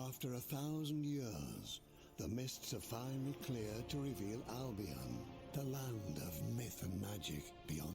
After 1,000 years, the mists have finally cleared to reveal Albion, the land of myth and magic beyond.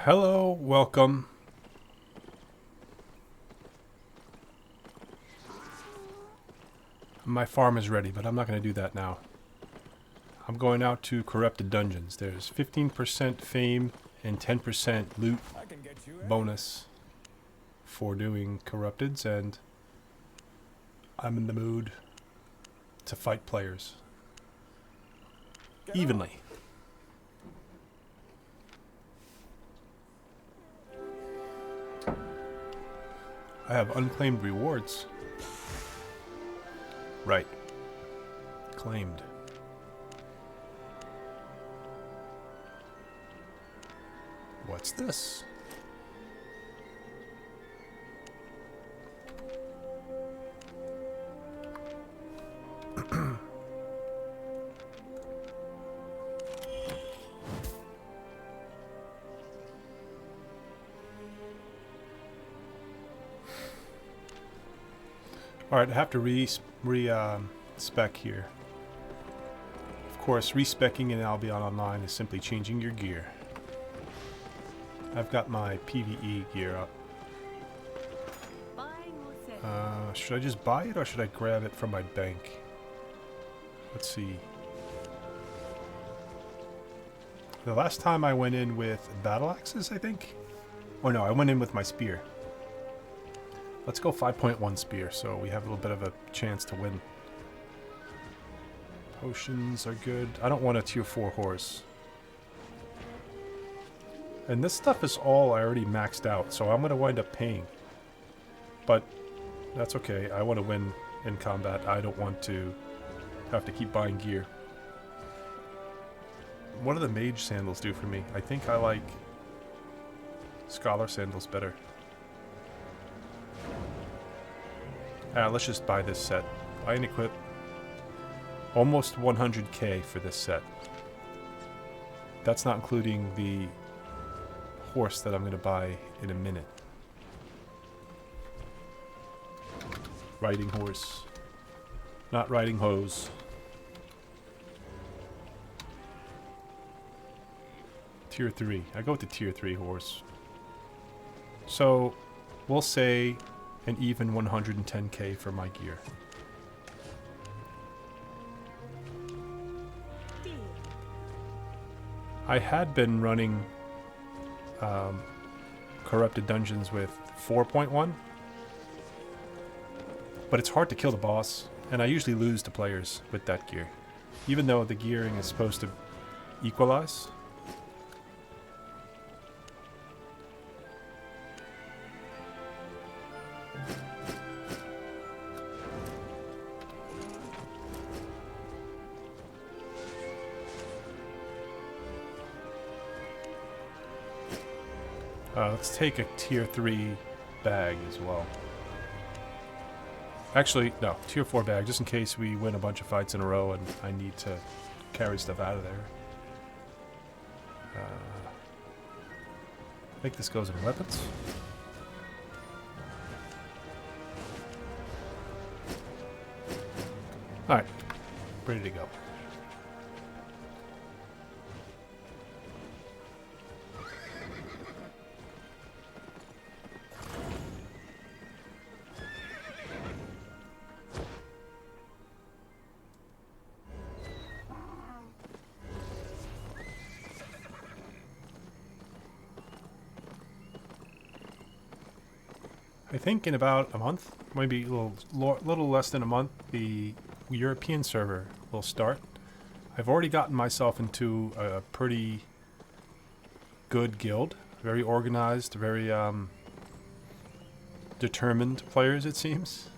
Hello, welcome. My farm is ready, but I'm not going to do that now. I'm going out to corrupted dungeons. There's 15% fame and 10% loot bonus for doing corrupteds, and I'm in the mood to fight players evenly. I have unclaimed rewards. Right. Claimed. What's this? Alright, I have to spec here. Of course, respecking in Albion Online is simply changing your gear. I've got my PvE gear up. Should I just buy it or should I grab it from my bank? Let's see. The last time I went in with battle axes, I think? Or no, I went in with my spear. Let's go 5.1 spear, so we have a little bit of a chance to win. Potions are good. I don't want a tier 4 horse. And this stuff is all I already maxed out, so I'm going to wind up paying. But that's okay. I want to win in combat. I don't want to have to keep buying gear. What do the mage sandals do for me? I think I like scholar sandals better. Let's just buy this set. Buy and equip. Almost 100k for this set. That's not including the horse that I'm going to buy in a minute. Riding horse. Not riding hose. Tier 3. I go with the tier 3 horse. So, we'll say an even 110k for my gear. I had been running corrupted dungeons with 4.1, but it's hard to kill the boss, and I usually lose to players with that gear, even though the gearing is supposed to equalize. Let's take a tier 3 bag as well. Actually, no, tier 4 bag, just in case we win a bunch of fights in a row and I need to carry stuff out of there. I think this goes in weapons. Alright, ready to go. I think in about a month, maybe a little less than a month, the European server will start. I've already gotten myself into a pretty good guild, very organized, very determined players, it seems.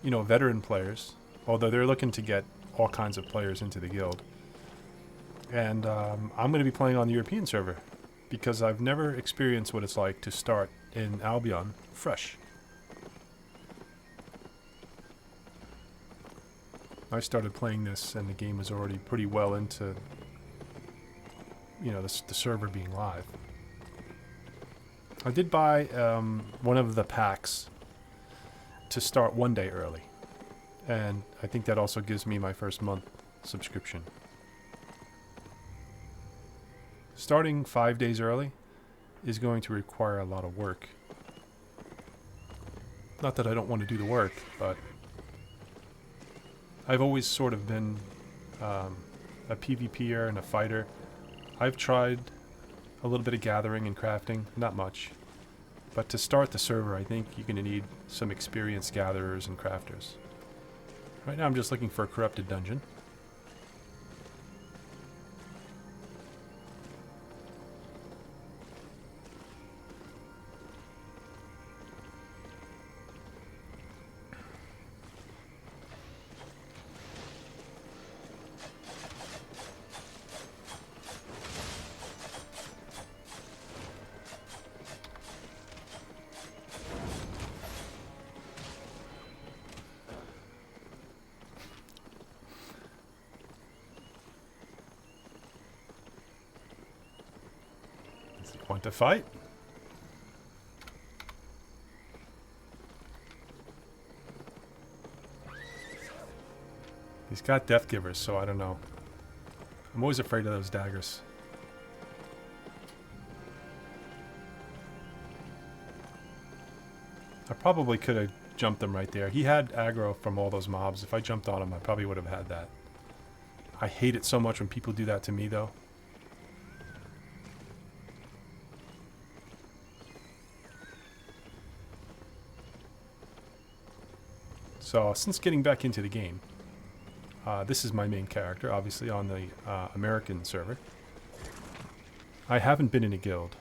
You know, veteran players, although they're looking to get all kinds of players into the guild. And I'm going to be playing on the European server because I've never experienced what it's like to start in Albion fresh. I started playing this and the game was already pretty well into, you know, the server being live. I did buy one of the packs to start one day early, and I think that also gives me my first month subscription. Starting 5 days early is going to require a lot of work. Not that I don't want to do the work, but I've always sort of been a PvPer and a fighter. I've tried a little bit of gathering and crafting, not much. But to start the server, I think you're going to need some experienced gatherers and crafters. Right now I'm just looking for a corrupted dungeon. Want to fight? He's got death givers, so I don't know. I'm always afraid of those daggers. I probably could have jumped him right there. He had aggro from all those mobs. If I jumped on him, I probably would have had that. I hate it so much when people do that to me, though. So since getting back into the game, this is my main character, obviously on the American server. I haven't been in a guild.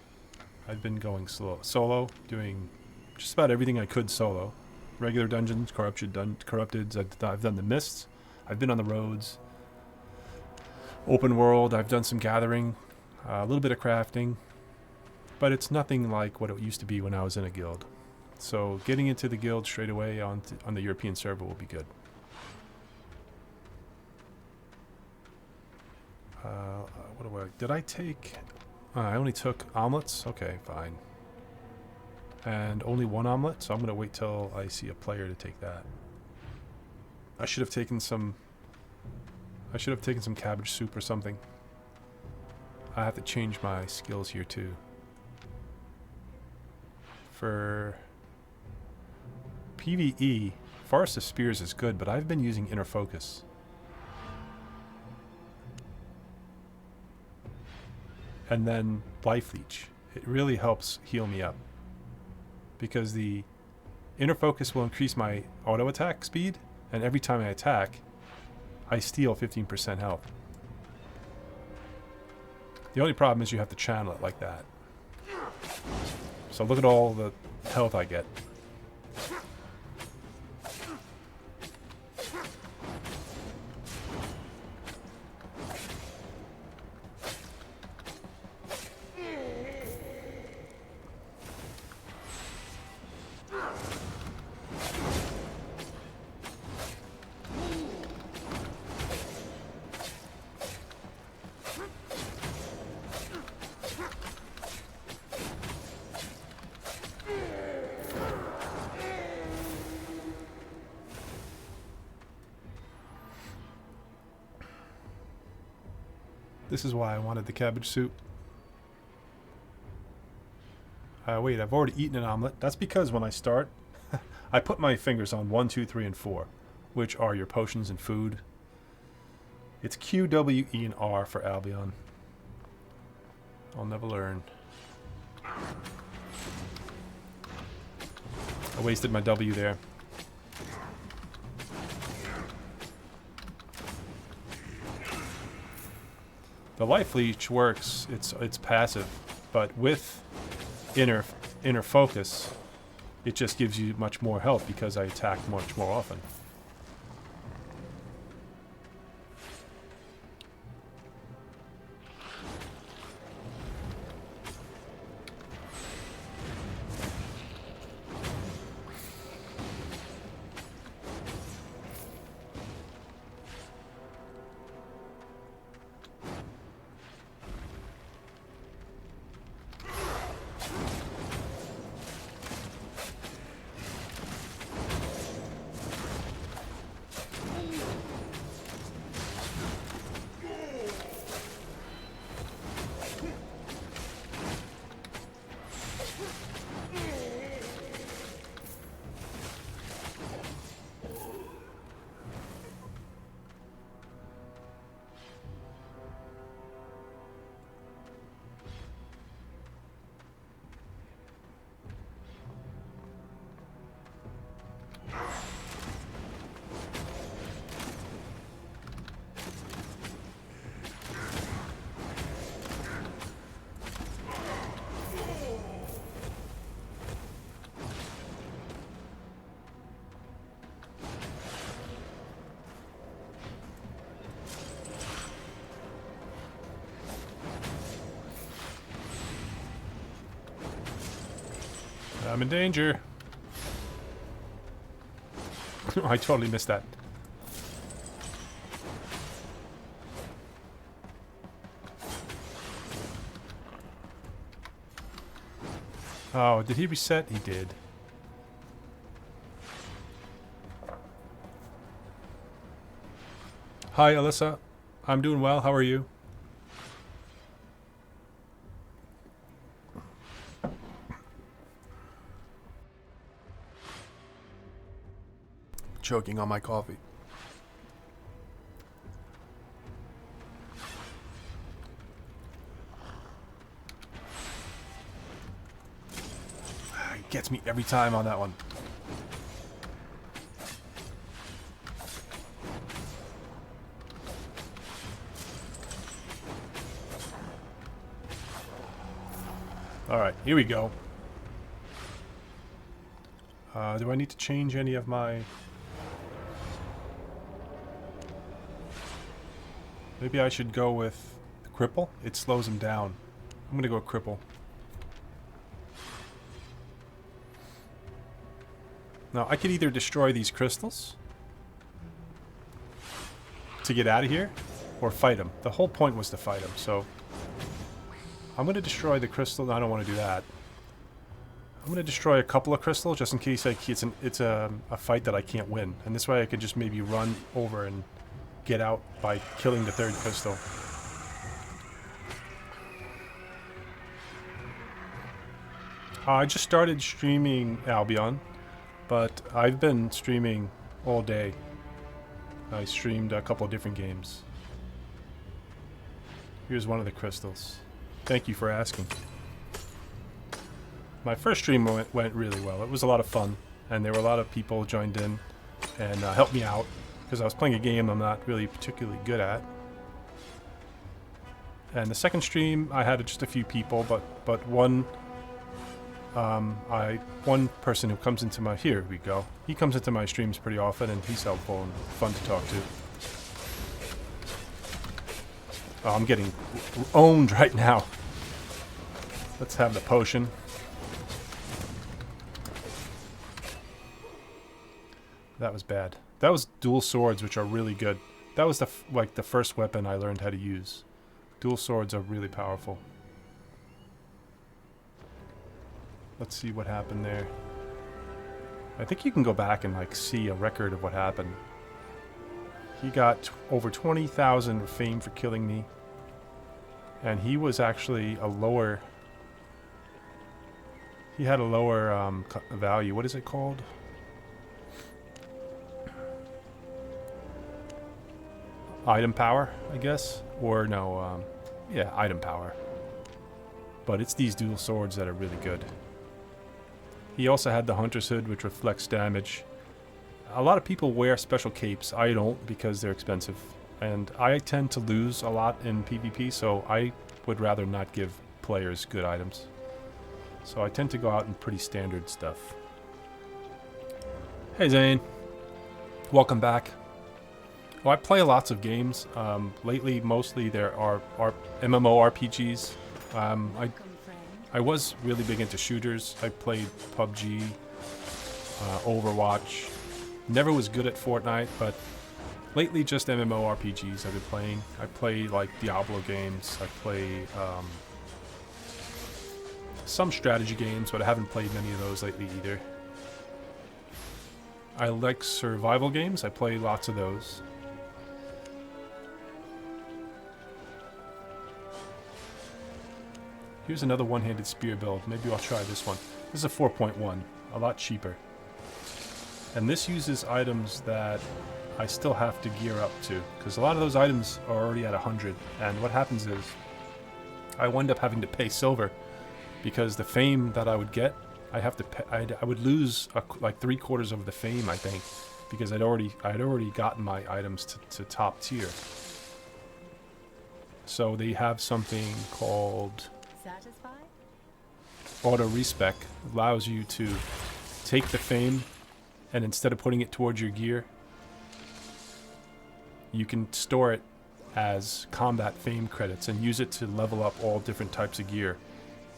I've been going solo, doing just about everything I could solo. Regular dungeons, corrupteds. I've done the mists. I've been on the roads. Open world. I've done some gathering, a little bit of crafting, but it's nothing like what it used to be when I was in a guild. So getting into the guild straight away on the European server will be good. Did I take... I only took omelets? Okay, fine. And only one omelet, so I'm going to wait till I see a player to take that. I should have taken some cabbage soup or something. I have to change my skills here too. For PvE, Forest of Spears is good, but I've been using Inner Focus. And then Life Leech. It really helps heal me up. Because the Inner Focus will increase my auto attack speed, and every time I attack, I steal 15% health. The only problem is you have to channel it like that. So look at all the health I get. This is why I wanted the cabbage soup. Wait, I've already eaten an omelet. That's because when I start, I put my fingers on 1, 2, 3, and 4, which are your potions and food. It's Q, W, E, and R for Albion. I'll never learn. I wasted my W there. The Life Leech works, it's passive, but with inner focus, it just gives you much more health because I attack much more often. I'm in danger. I totally missed that. Oh, did he reset? He did. Hi, Alyssa. I'm doing well. How are you? Choking on my coffee. It gets me every time on that one. Alright, here we go. Do I need to change any of my... Maybe I should go with the cripple? It slows him down. I'm gonna go cripple. Now, I could either destroy these crystals to get out of here, or fight him. The whole point was to fight him, so... I'm gonna destroy the crystal. No, I don't want to do that. I'm gonna destroy a couple of crystals just in case it's a fight that I can't win. And this way I could just maybe run over and get out by killing the third crystal. I just started streaming Albion, but I've been streaming all day. I streamed a couple of different games. Here's one of the crystals. Thank you for asking. My first stream went really well. It was a lot of fun, and there were a lot of people joined in and helped me out because I was playing a game I'm not really particularly good at. And the second stream, I had just a few people, but one person who comes into my... Here we go. He comes into my streams pretty often, and he's helpful and fun to talk to. Oh, I'm getting owned right now. Let's have the potion. That was bad. That was dual swords, which are really good. That was the first weapon I learned how to use. Dual swords are really powerful. Let's see what happened there. I think you can go back and like see a record of what happened. He got over 20,000 fame for killing me. And he was actually a lower... He had a lower value. What is it called? Item power, I guess? Or no, yeah, item power. But it's these dual swords that are really good. He also had the Hunter's Hood, which reflects damage. A lot of people wear special capes. I don't, because they're expensive. And I tend to lose a lot in PvP, so I would rather not give players good items. So I tend to go out in pretty standard stuff. Hey Zane. Welcome back. Well, I play lots of games. Lately, mostly there are MMORPGs. I was really big into shooters. I played PUBG, Overwatch. Never was good at Fortnite, but lately just MMORPGs I've been playing. I play like Diablo games. I play some strategy games, but I haven't played many of those lately either. I like survival games. I play lots of those. Here's another one-handed spear build. Maybe I'll try this one. This is a 4.1, a lot cheaper. And this uses items that I still have to gear up to, because a lot of those items are already at 100. And what happens is, I wind up having to pay silver, because the fame that I would get, I have to pay, I would lose like 3/4 of the fame, I think, because I had already gotten my items to top tier. So they have something called auto respec. Allows you to take the fame, and instead of putting it towards your gear, you can store it as combat fame credits and use it to level up all different types of gear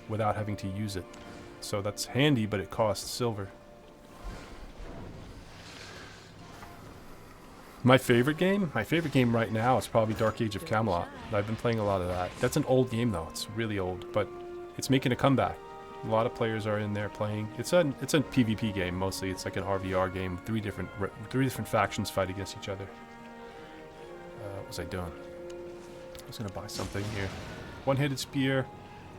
without having to use it. So that's handy, but it costs silver. My favorite game right now is probably Dark Age of Camelot. I've been playing a lot of that. That's an old game though. It's really old, but it's making a comeback. A lot of players are in there playing. It's a PvP game mostly. It's like an RVR game. Three different factions fight against each other. What was I doing? I was gonna buy something here. One-handed spear,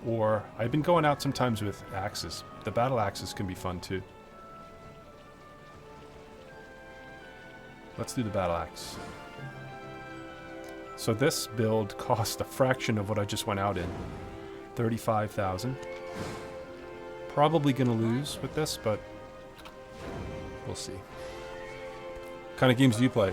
or I've been going out sometimes with axes. The battle axes can be fun too. Let's do the battle axe. So this build cost a fraction of what I just went out in. 35,000. Probably gonna lose with this, but we'll see. What kind of games do you play?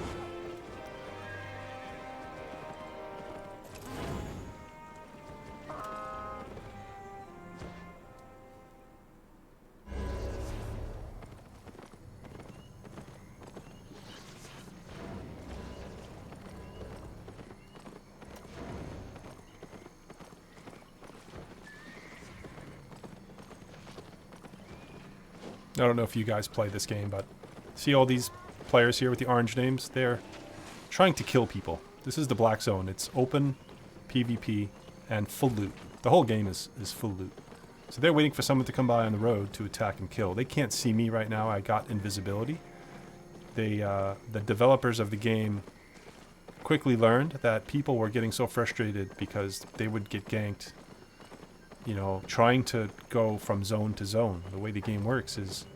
I don't know if you guys play this game, but see all these players here with the orange names? They're trying to kill people. This is the black zone. It's open PvP and full loot. The whole game is full loot. So they're waiting for someone to come by on the road to attack and kill. They can't see me right now. I got invisibility. The developers of the game quickly learned that people were getting so frustrated because they would get ganked, you know, trying to go from zone to zone. The way the game works is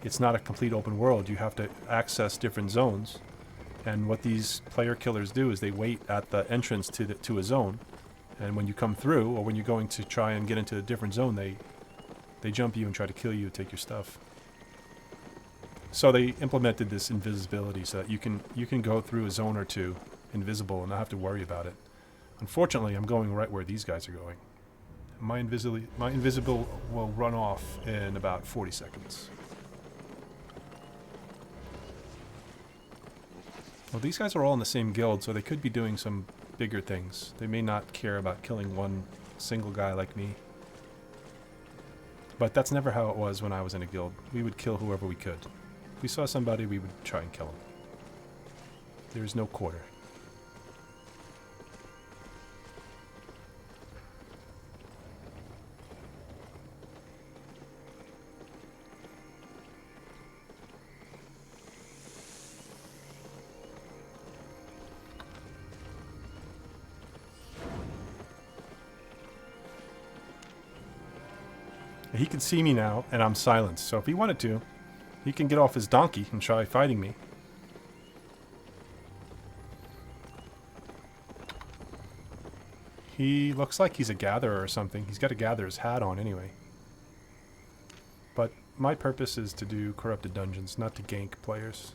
it's not a complete open world. You have to access different zones. And what these player killers do is they wait at the entrance to a zone. And when you come through, or when you're going to try and get into a different zone, they jump you and try to kill you, take your stuff. So they implemented this invisibility so that you can go through a zone or two invisible and not have to worry about it. Unfortunately, I'm going right where these guys are going. My invisible will run off in about 40 seconds. Well, these guys are all in the same guild, so they could be doing some bigger things. They may not care about killing one single guy like me. But that's never how it was when I was in a guild. We would kill whoever we could. If we saw somebody, we would try and kill him. There is no quarter. He can see me now, and I'm silenced. So if he wanted to, he can get off his donkey and try fighting me. He looks like he's a gatherer or something. He's got a gatherer's hat on anyway. But my purpose is to do corrupted dungeons, not to gank players.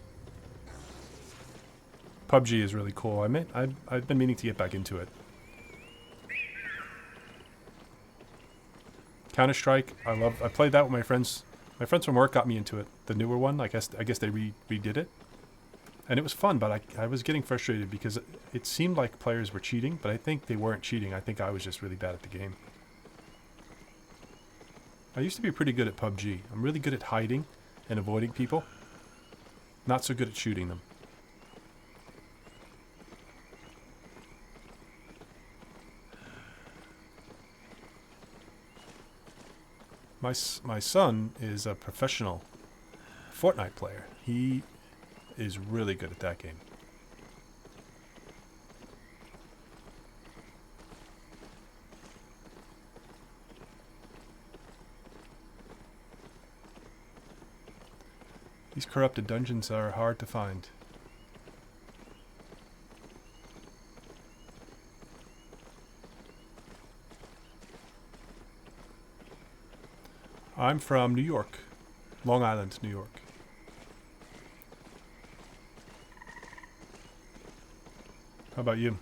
PUBG is really cool. I've been meaning to get back into it. Counter-Strike, I played that with my friends. My friends from work got me into it. The newer one, I guess they redid it. And it was fun, but I was getting frustrated because it seemed like players were cheating, but I think they weren't cheating. I think I was just really bad at the game. I used to be pretty good at PUBG. I'm really good at hiding and avoiding people. Not so good at shooting them. My son is a professional Fortnite player. He is really good at that game. These corrupted dungeons are hard to find. I'm from New York, Long Island, New York. How about you?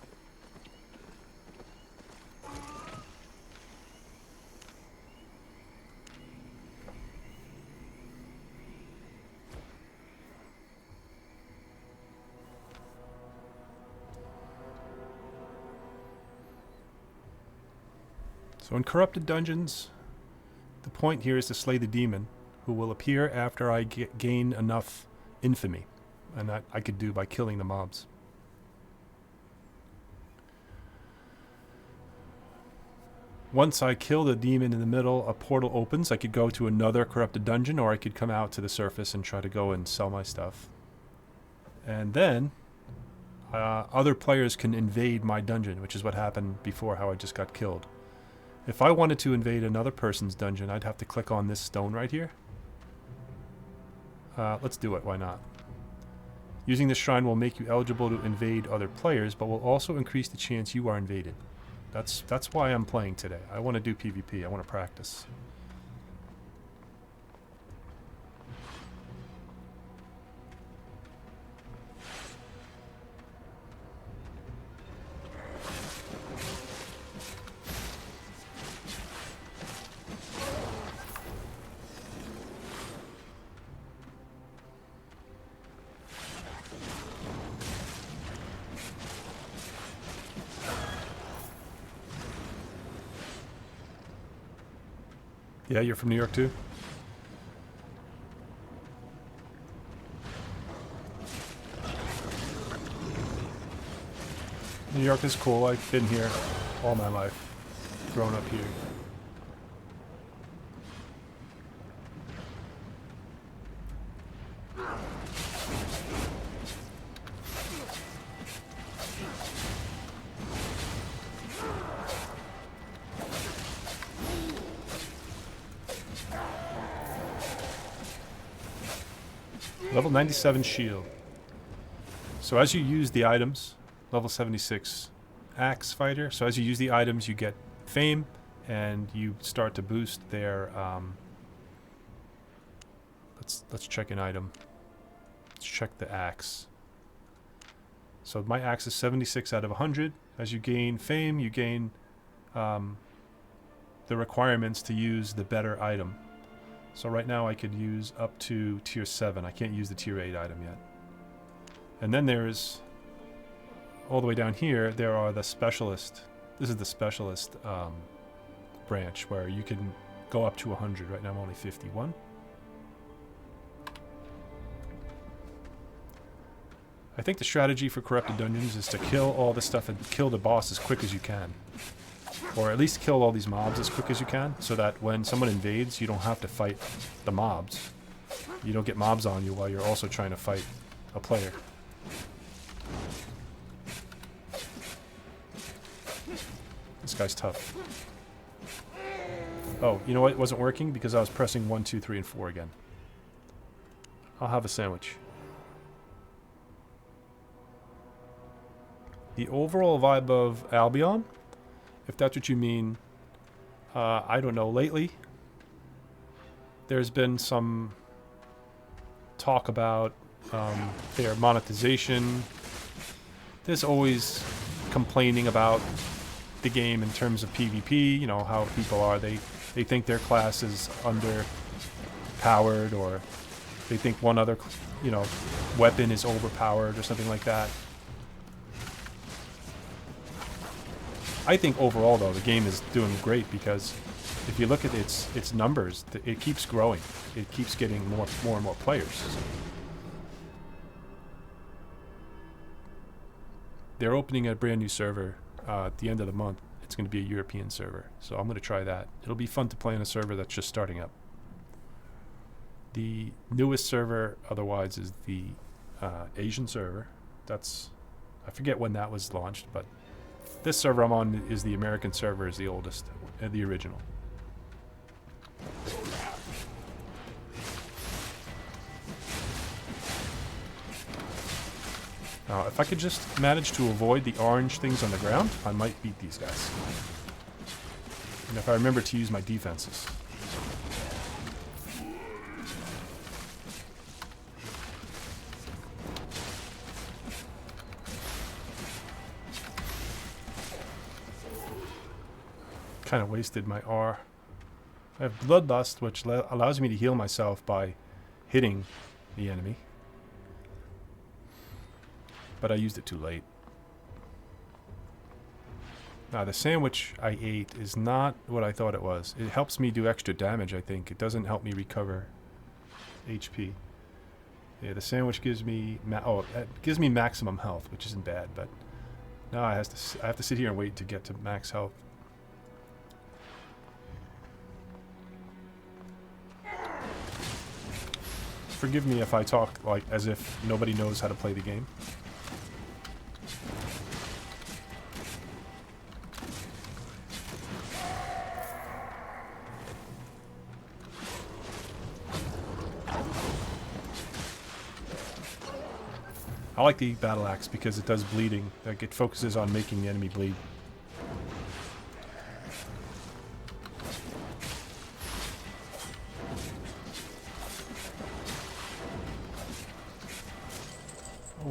So in corrupted dungeons, the point here is to slay the demon, who will appear after I gain enough infamy, and that I could do by killing the mobs. Once I kill the demon in the middle, a portal opens. I could go to another corrupted dungeon, or I could come out to the surface and try to go and sell my stuff. And then other players can invade my dungeon, which is what happened before, how I just got killed. If I wanted to invade another person's dungeon, I'd have to click on this stone right here. Let's do it, why not? Using this shrine will make you eligible to invade other players, but will also increase the chance you are invaded. That's why I'm playing today. I want to do PvP, I want to practice. Yeah, you're from New York too? New York is cool. I've been here all my life. Grown up here. Level 97 shield. So as you use the items, level 76 axe fighter. So as you use the items, you get fame, and you start to boost their. Let's check an item. Let's check the axe. So my axe is 76 out of 100. As you gain fame, you gain the requirements to use the better item. So right now I could use up to tier 7. I can't use the tier 8 item yet. And then there's, all the way down here, there are the specialist. This is the specialist branch where you can go up to 100. Right now I'm only 51. I think the strategy for corrupted dungeons is to kill all the stuff and kill the boss as quick as you can. Or at least kill all these mobs as quick as you can, so that when someone invades, you don't have to fight the mobs. You don't get mobs on you while you're also trying to fight a player. This guy's tough. Oh, you know what? It wasn't working because I was pressing 1, 2, 3, and 4 again. I'll have a sandwich. The overall vibe of Albion, if that's what you mean, I don't know. Lately, there's been some talk about their monetization. There's always complaining about the game in terms of PvP, you know, how people are. They think their class is underpowered, or they think one other, you know, weapon is overpowered or something like that. I think overall, though, the game is doing great because if you look at its numbers, it keeps growing. It keeps getting more and more players. They're opening a brand new server at the end of the month. It's going to be a European server, so I'm going to try that. It'll be fun to play on a server that's just starting up. The newest server, otherwise, is the Asian server. I forget when that was launched, but this server I'm on is the American server, is the oldest, the original. Now, if I could just manage to avoid the orange things on the ground, I might beat these guys. And if I remember to use my defenses. Kind of wasted my R. I have Bloodlust, which allows me to heal myself by hitting the enemy. But I used it too late. Now, the sandwich I ate is not what I thought it was. It helps me do extra damage, I think. It doesn't help me recover HP. Yeah, the sandwich gives me... it gives me maximum health, which isn't bad, but now I have to sit here and wait to get to max health. Forgive me if I talk like as if nobody knows how to play the game. I like the battle axe because it does bleeding. Like, it focuses on making the enemy bleed.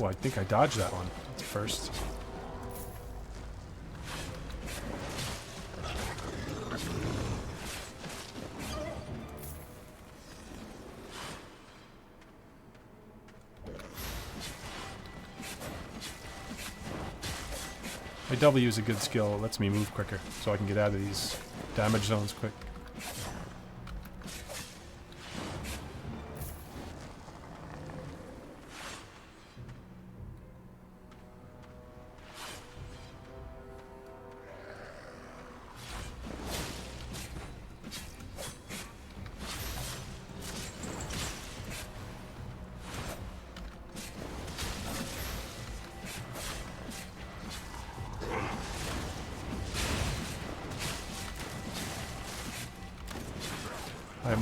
Oh, I think I dodged that one. That's first. My W is a good skill. It lets me move quicker, so I can get out of these damage zones quick.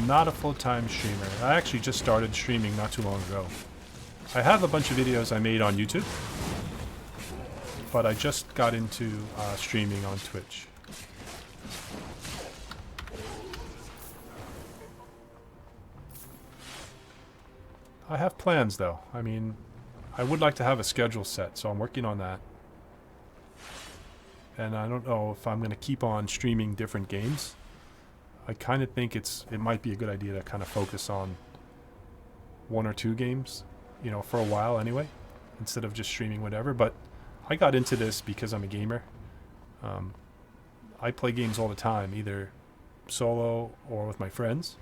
I'm not a full-time streamer. I actually just started streaming not too long ago. I have a bunch of videos I made on YouTube, but I just got into streaming on Twitch. I have plans though. I mean, I would like to have a schedule set, so I'm working on that. And I don't know if I'm going to keep on streaming different games. I kind of think it might be a good idea to kind of focus on 1 or 2 games, you know, for a while anyway, instead of just streaming whatever. But I got into this because I'm a gamer. I play games all the time, either solo or with my friends.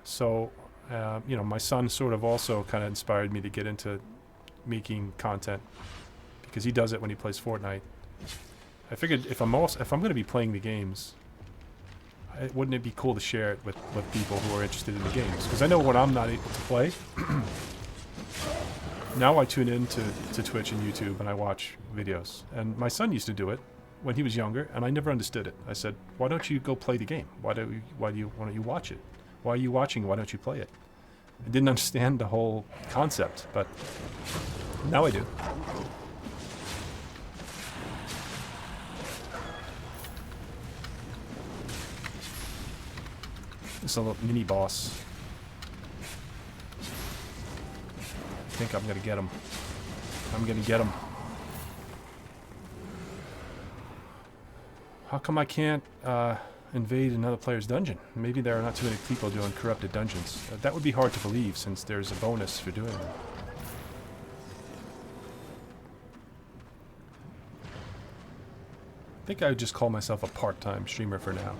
So, you know, my son sort of also kind of inspired me to get into making content because he does it when he plays Fortnite. I figured if I'm going to be playing the games, wouldn't it be cool to share it with people who are interested in the games? Because I know when I'm not able to play, now I tune in to Twitch and YouTube and I watch videos. And my son used to do it when he was younger, and I never understood it. I said, "Why don't you go play the game? Why don't you watch it? Why are you watching? Why don't you play it?" I didn't understand the whole concept, but now I do. This little mini boss. I think I'm gonna get him. I'm gonna get him. How come I can't invade another player's dungeon? Maybe there are not too many people doing corrupted dungeons. That would be hard to believe since there's a bonus for doing that. I think I would just call myself a part-time streamer for now.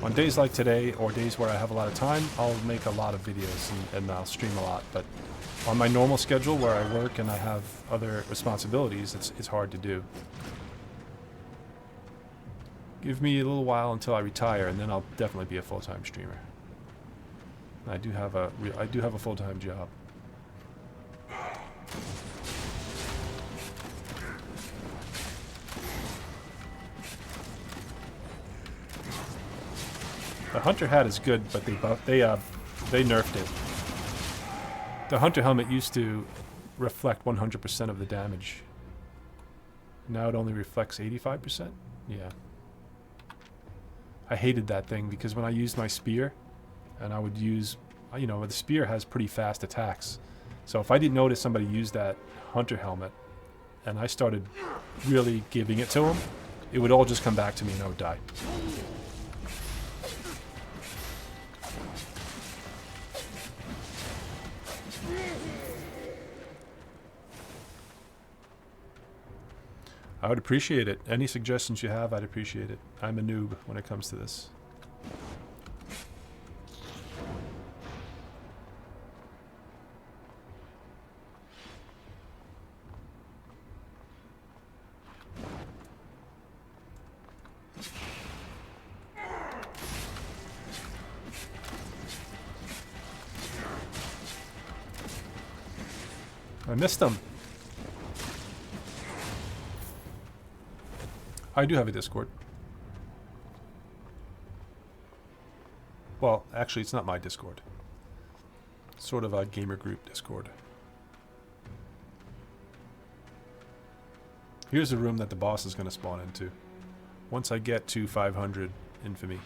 On days like today, or days where I have a lot of time, I'll make a lot of videos and I'll stream a lot. But on my normal schedule where I work and I have other responsibilities, it's hard to do. Give me a little while until I retire, and then I'll definitely be a full-time streamer. I do have a full-time job. The hunter hat is good, but they nerfed it. The hunter helmet used to reflect 100% of the damage. Now it only reflects 85%? Yeah. I hated that thing because when I used my spear, and I would use, you know, the spear has pretty fast attacks. So if I didn't notice somebody use that hunter helmet, and I started really giving it to him, it would all just come back to me and I would die. I would appreciate it. Any suggestions you have, I'd appreciate it. I'm a noob when it comes to this. I missed him. I do have a Discord. Well, actually, it's not my Discord. It's sort of a gamer group Discord. Here's the room that the boss is going to spawn into. Once I get to 500 infamy.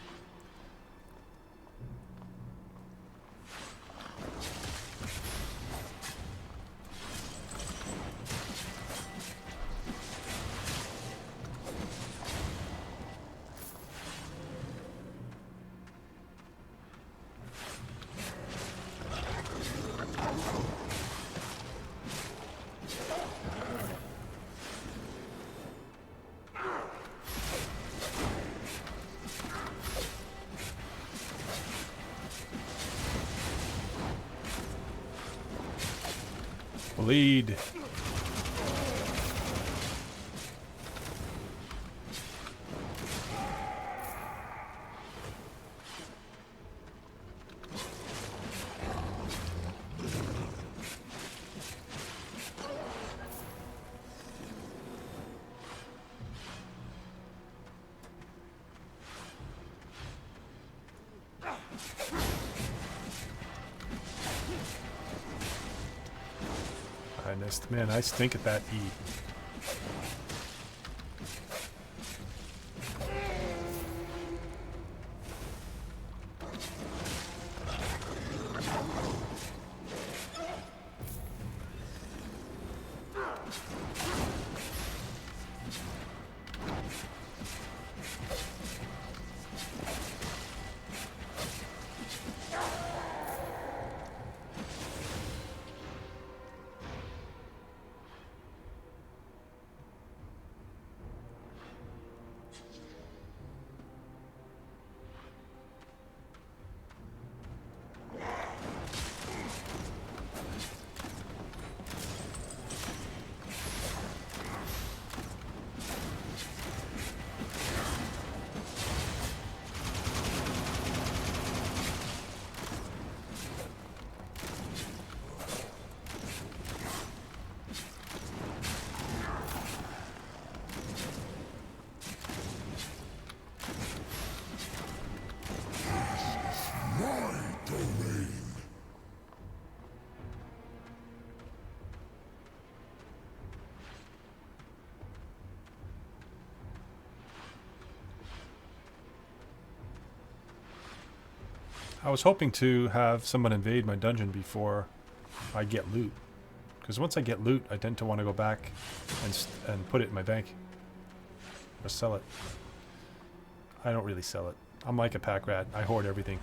Lead. I missed. Man, I stink at that E. I was hoping to have someone invade my dungeon before I get loot. Because once I get loot, I tend to want to go back and put it in my bank. Or sell it. I don't really sell it. I'm like a pack rat. I hoard everything.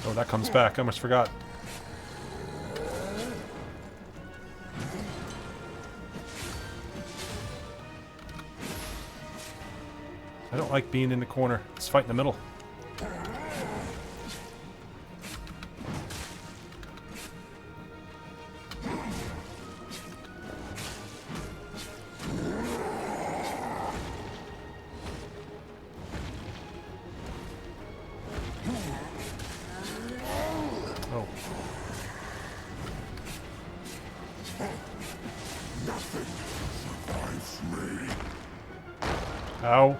Oh, that comes back. I almost forgot. I don't like being in the corner. Let's fight in the middle. Oh. Nothing survives me. Ow.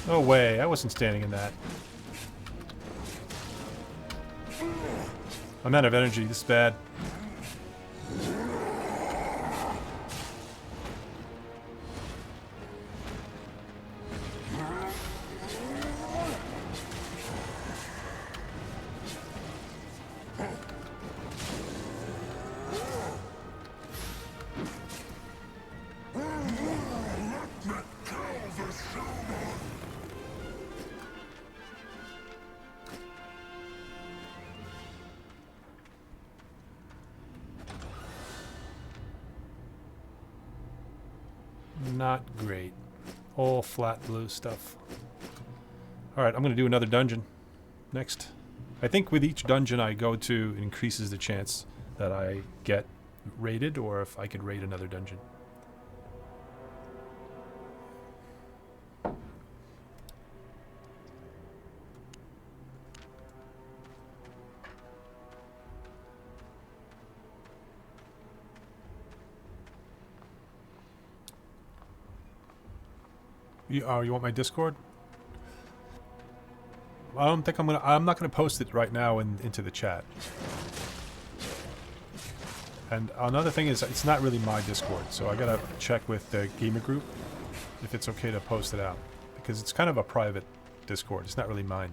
No way, I wasn't standing in that. I'm out of energy, this is bad. Not great. All flat blue stuff. Alright, I'm going to do another dungeon next. I think with each dungeon I go to, it increases the chance that I get raided, or if I could raid another dungeon. You want my Discord? I don't think I'm not gonna post it right now into the chat. And another thing is, it's not really my Discord, so I gotta check with the gamer group if it's okay to post it out. Because it's kind of a private Discord, it's not really mine.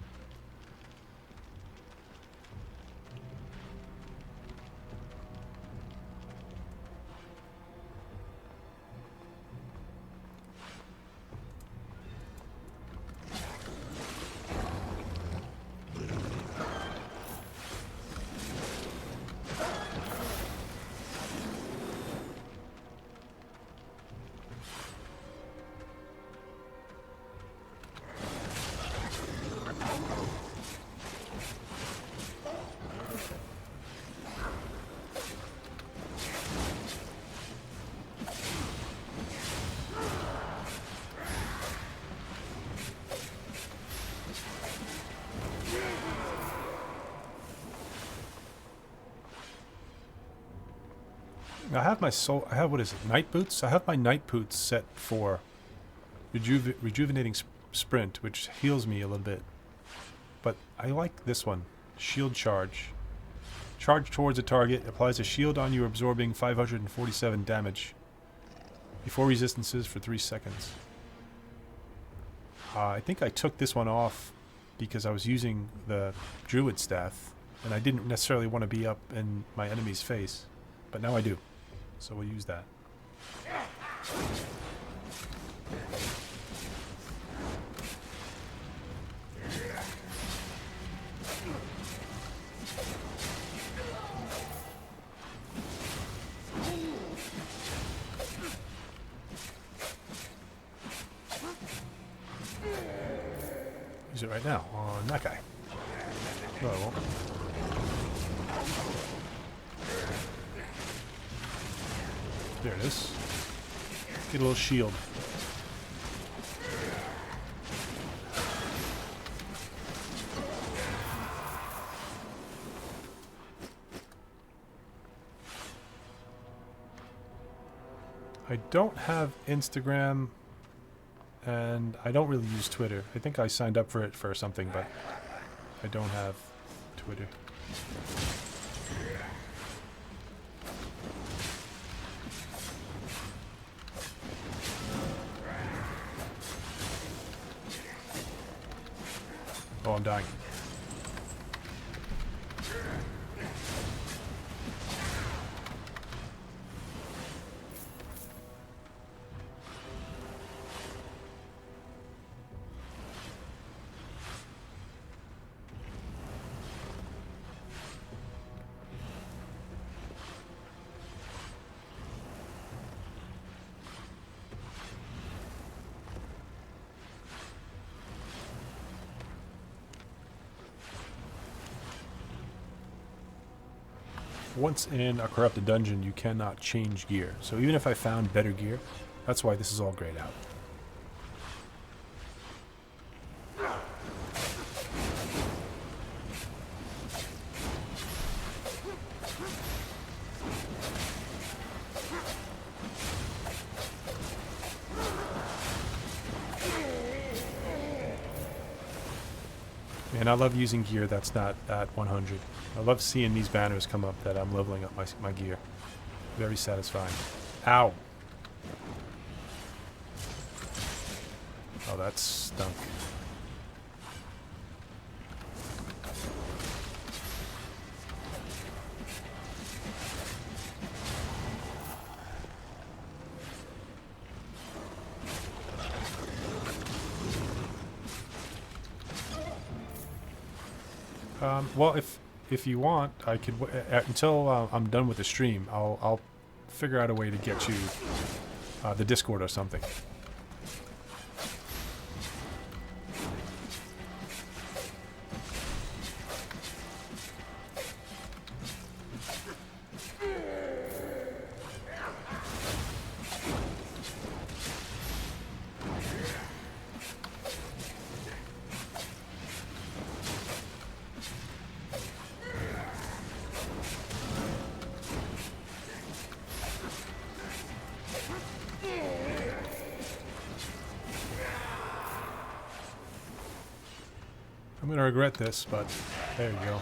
I have my soul. I have, what is it? Night boots. I have my night boots set for rejuvenating sprint, which heals me a little bit. But I like this one. Shield charge. Charge towards a target. Applies a shield on you, absorbing 547 damage. Before resistances for 3 seconds. I think I took this one off because I was using the druid staff, and I didn't necessarily want to be up in my enemy's face, but now I do. So we'll use that. Use it right now on that guy. No, I won't. There it is. Get a little shield. I don't have Instagram, and I don't really use Twitter. I think I signed up for it for something, but I don't have Twitter. Oh, I'm dying. Once in a corrupted dungeon, you cannot change gear. So even if I found better gear, that's why this is all grayed out. And I love using gear that's not at 100. I love seeing these banners come up that I'm leveling up my gear. Very satisfying. Ow! Oh, that stunk. Well, if you want, I could until I'm done with the stream. I'll figure out a way to get you the Discord or something. I'm gonna regret this, but there you go.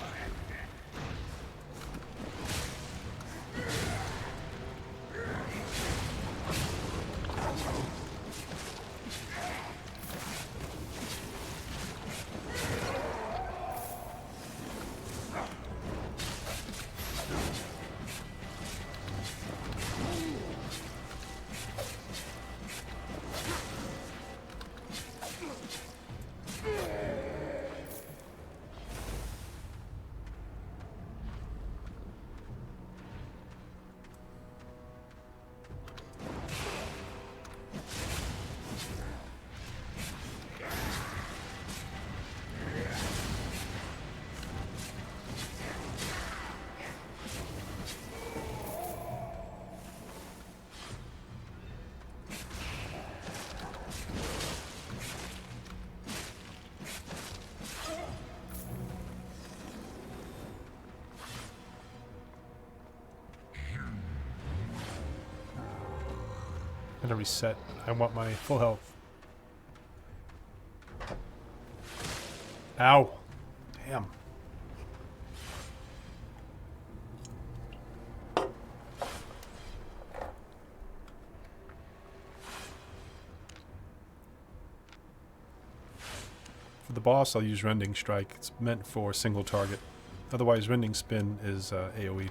I'm gonna reset. I want my full health. Ow. Damn. For the boss, I'll use Rending Strike. It's meant for single target. Otherwise, Rending Spin is AoE.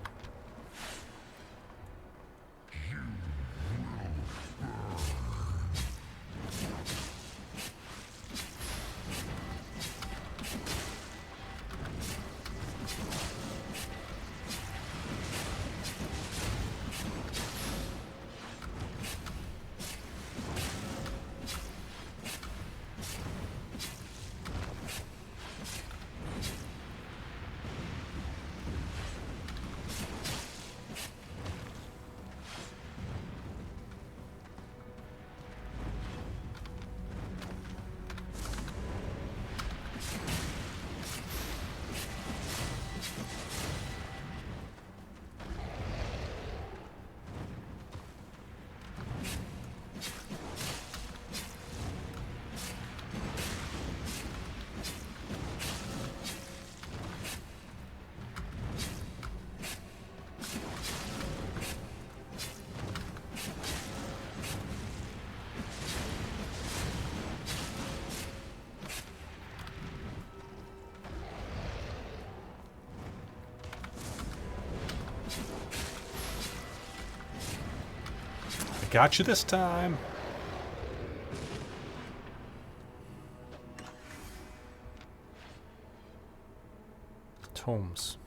Got you this time. Tomes.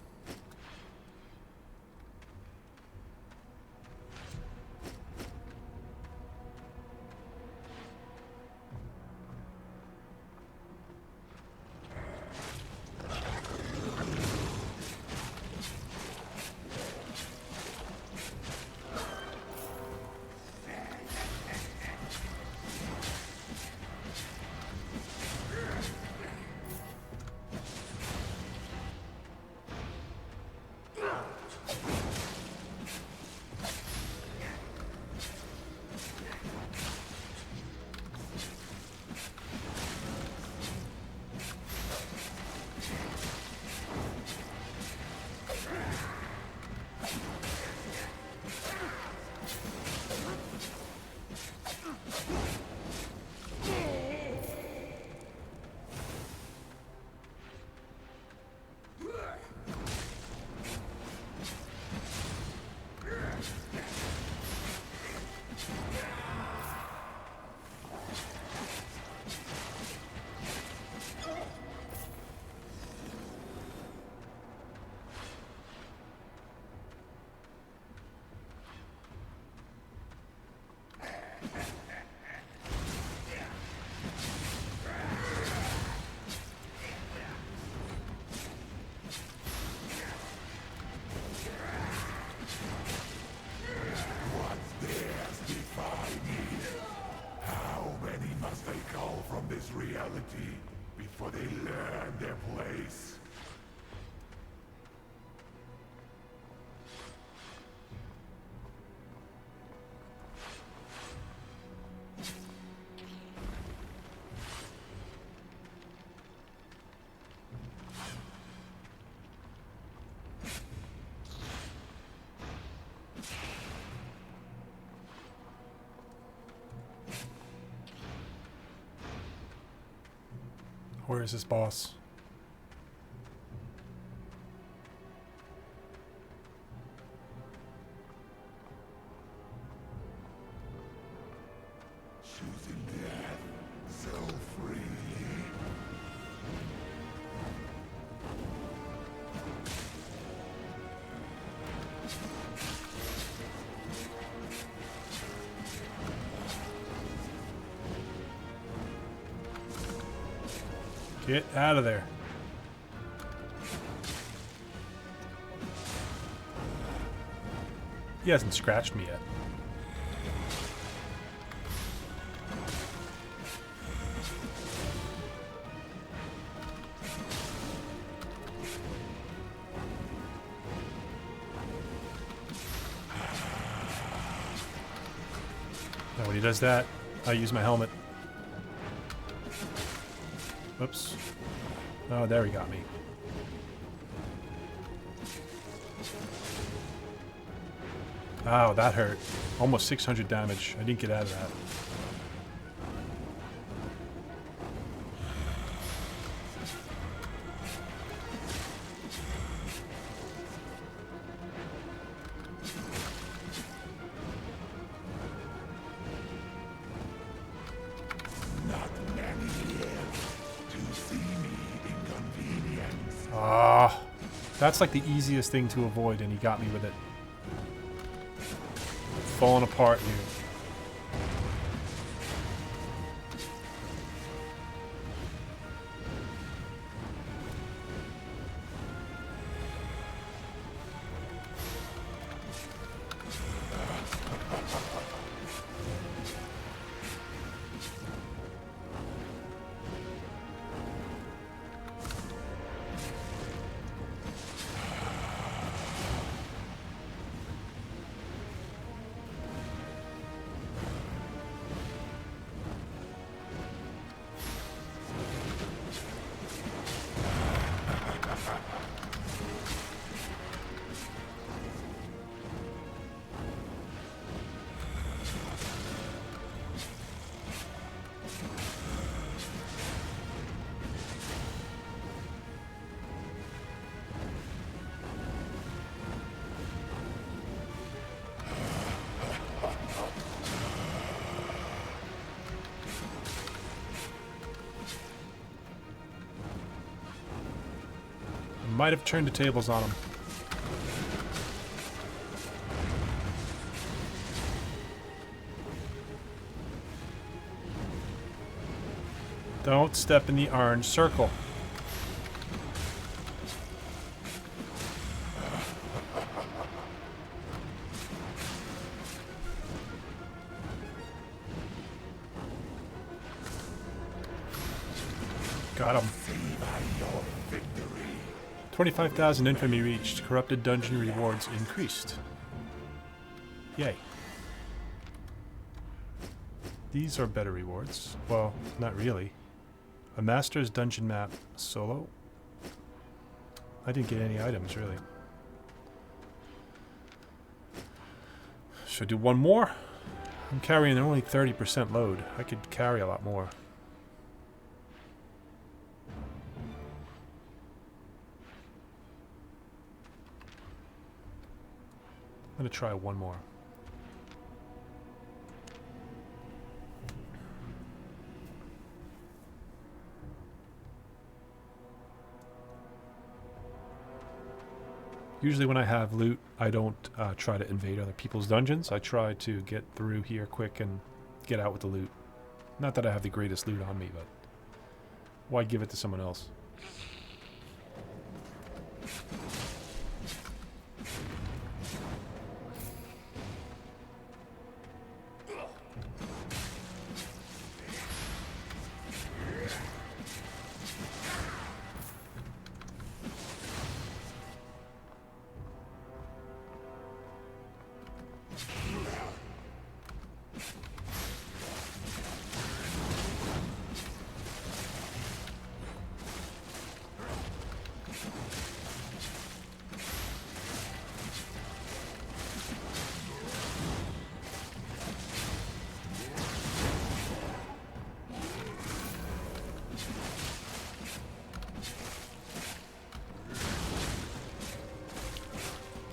Reality before they learn their place. Where is this boss? Choosing death so freely. Get out of there. He hasn't scratched me yet. Now when he does that, I use my helmet. Whoops. Oh, there he got me. Wow, that hurt. Almost 600 damage. I didn't get out of that. Not many live to see me inconvenience. Ah, that's like the easiest thing to avoid, and he got me with it. Falling apart here. Might have turned the tables on him. Don't step in the orange circle. Got him. 25,000 infamy reached. Corrupted dungeon rewards increased. Yay. These are better rewards. Well, not really. A master's dungeon map solo. I didn't get any items, really. Should I do one more? I'm carrying only 30% load. I could carry a lot more. I'm going to try one more. Usually when I have loot, I don't try to invade other people's dungeons. I try to get through here quick and get out with the loot. Not that I have the greatest loot on me, but why give it to someone else?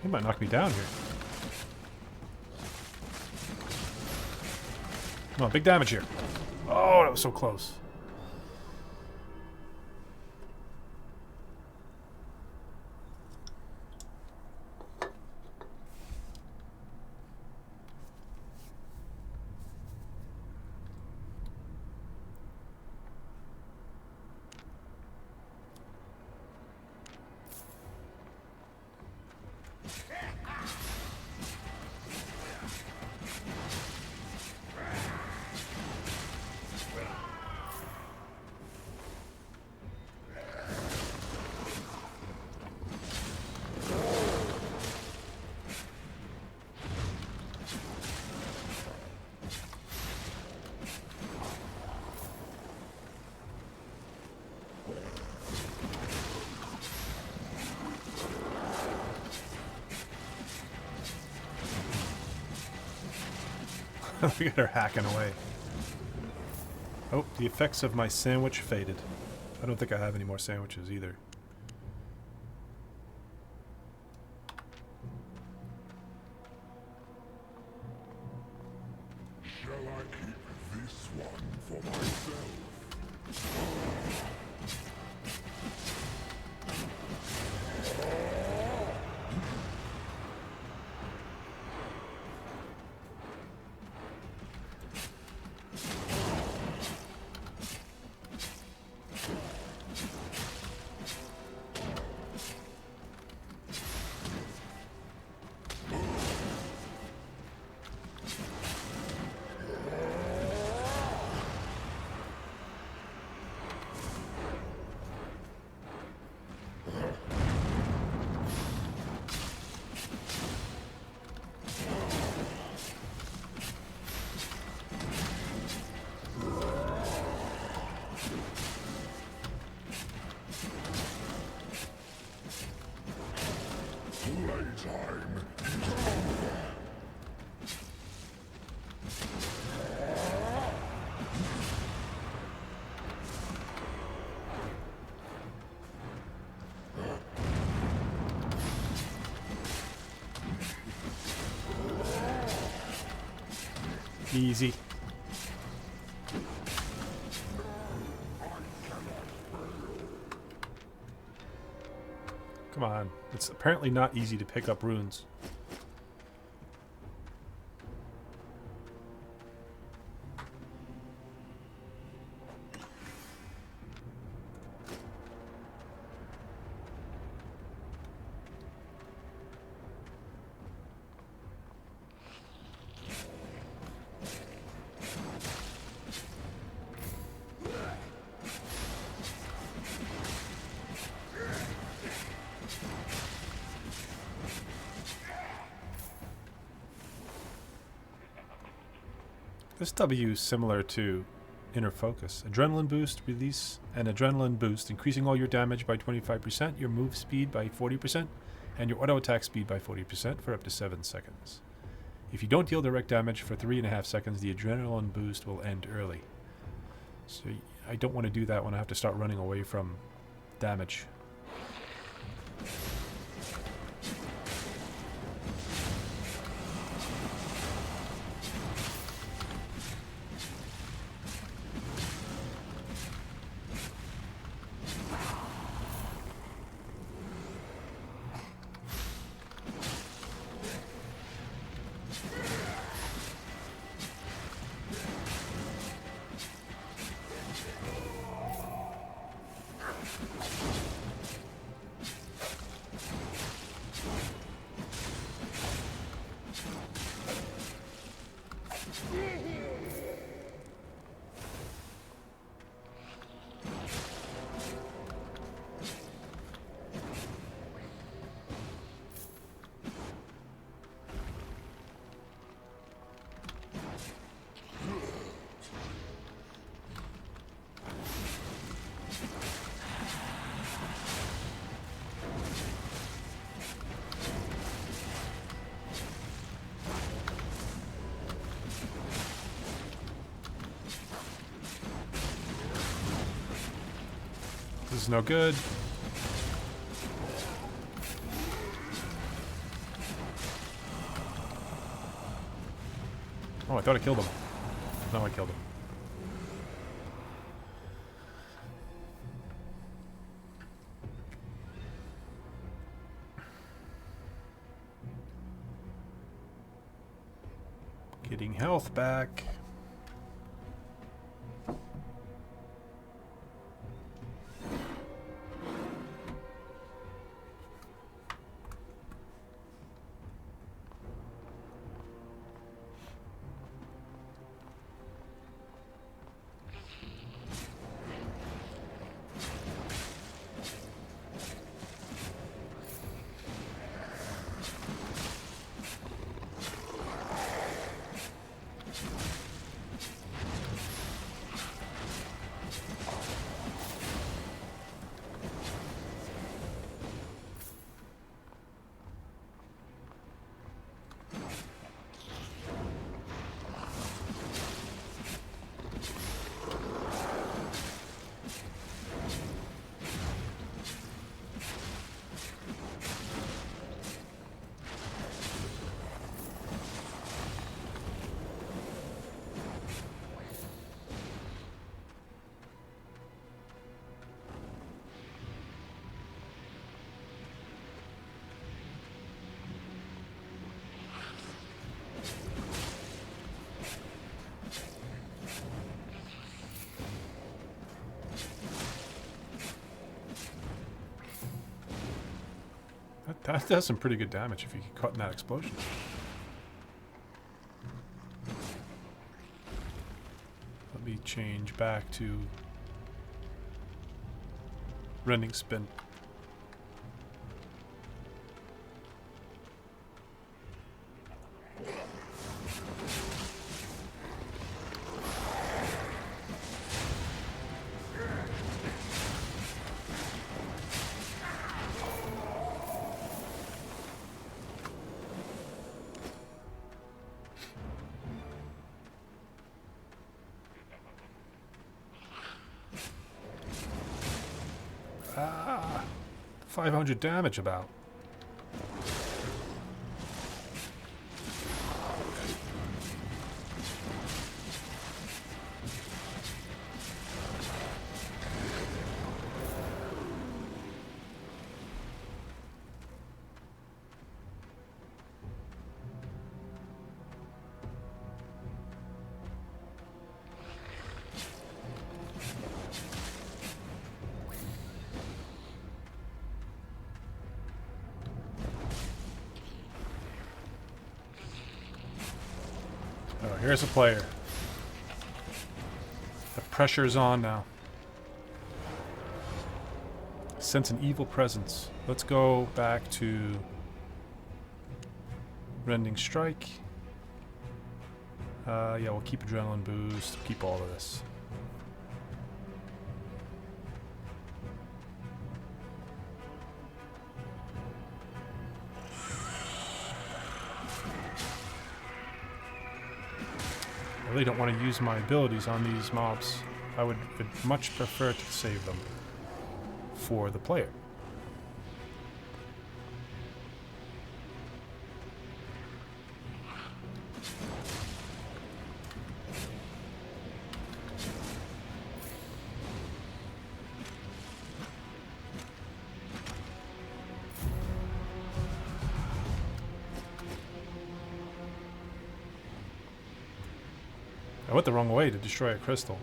He might knock me down here. Come on, big damage here. Oh, that was so close. Look at her hacking away. Oh, the effects of my sandwich faded. I don't think I have any more sandwiches either. Shall I keep this one for myself? Playtime is over. Easy. Come on. It's apparently not easy to pick up runes. This W is similar to Inner Focus. Adrenaline boost, release an adrenaline boost, increasing all your damage by 25%, your move speed by 40%, and your auto attack speed by 40% for up to 7 seconds. If you don't deal direct damage for 3.5 seconds, the adrenaline boost will end early. So I don't want to do that when I have to start running away from damage. This is no good. Oh, I thought I killed him. No, I killed him. Getting health back. That does some pretty good damage if you get caught in that explosion. Let me change back to rending spin. Ah, 500 damage about. Oh, here's a player. The pressure's on now. Sense an evil presence. Let's go back to Rending Strike. Yeah, we'll keep Adrenaline Boost, keep all of this. I really don't want to use my abilities on these mobs. I would much prefer to save them for the player. I went the wrong way to destroy a crystal.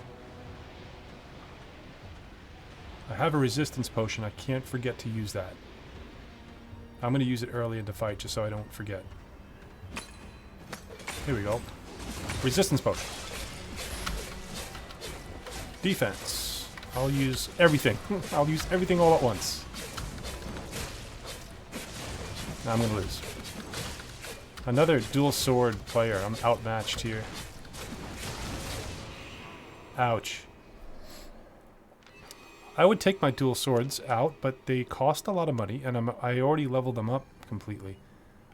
I have a resistance potion. I can't forget to use that. I'm going to use it early in the fight just so I don't forget. Here we go. Resistance potion. Defense. I'll use everything. I'll use everything all at once. Now I'm going to lose. Another dual sword player. I'm outmatched here. Ouch. I would take my dual swords out, but they cost a lot of money, and I already leveled them up completely.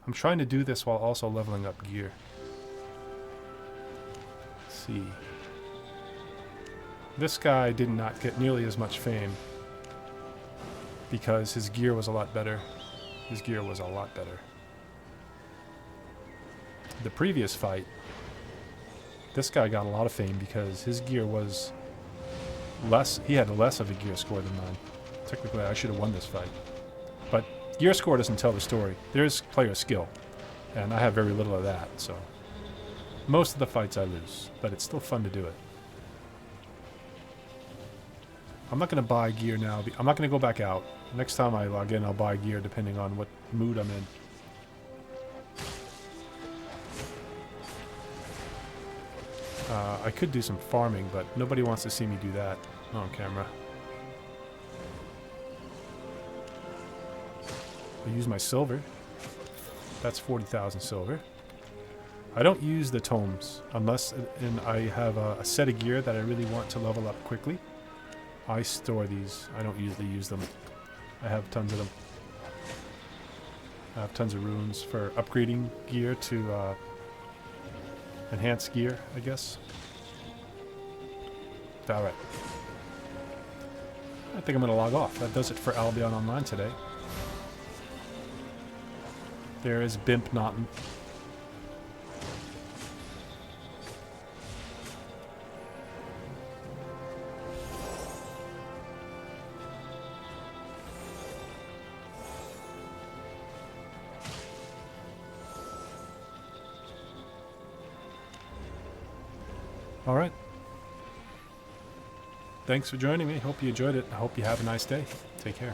I'm trying to do this while also leveling up gear. Let's see. This guy did not get nearly as much fame because his gear was a lot better. His gear was a lot better. The previous fight, this guy got a lot of fame because his gear was less. He had less of a gear score than mine. Technically, I should have won this fight. But gear score doesn't tell the story. There's player skill, and I have very little of that, so most of the fights I lose, but it's still fun to do it. I'm not going to buy gear now. I'm not going to go back out. Next time I log in, I'll buy gear depending on what mood I'm in. I could do some farming, but nobody wants to see me do that on camera. I use my silver. That's 40,000 silver. I don't use the tomes unless I have a set of gear that I really want to level up quickly. I store these. I don't usually use them. I have tons of them. I have tons of runes for upgrading gear to enhanced gear, I guess. Alright. I think I'm going to log off. That does it for Albion Online today. There is Bimp Naughton. Alright. Thanks for joining me. Hope you enjoyed it. I hope you have a nice day. Take care.